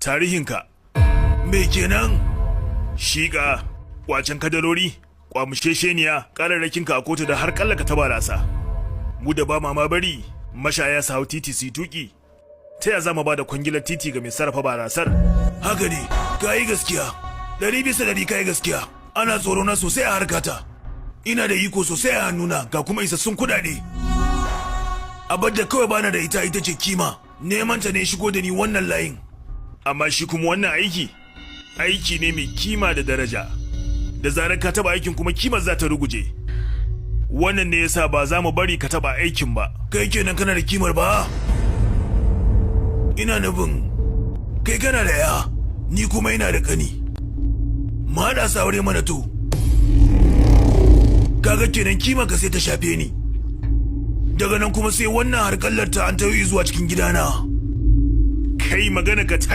tarihinka. Me kenan? Shiƙa, ƙwacen kadarori, ƙwamushesheniya, ƙararrakinka a kotu da har ƙallaka ta barasa. Mu da ba mama bari, mashaya su hau titi su yi tuƙi. Ta ya za mu ba da kwangilar titi ga mai sarrafa barasar? Haka ne, ka yi gaskiya. 100% ka yi gaskiya. Ana tsoro na sosai a harkata. Ina da iko sosai a hannuna ga kuma isassun kuɗaɗe. Abar da kawai bana da ita ce kima. Neman ta ne shigo da ni wannan layin. Amma shi kuma wannan aiki ne mai kima da daraja. Da zarar ka taba aikin kuma kimar za ta ruguje. Wannan ne yasa ba za mu bari ka taba aikin ba. Kai kenan kana da kimar ba? Ina nufin kai kana da ya, ni kuma ina da kani. Mu haɗa saure mana to. Kaga kenan kima ka sai ta shafe ni. Daga nan kuma sai wannan harkallar ta an tayi zuwa cikin gidana. Kai magana ka ta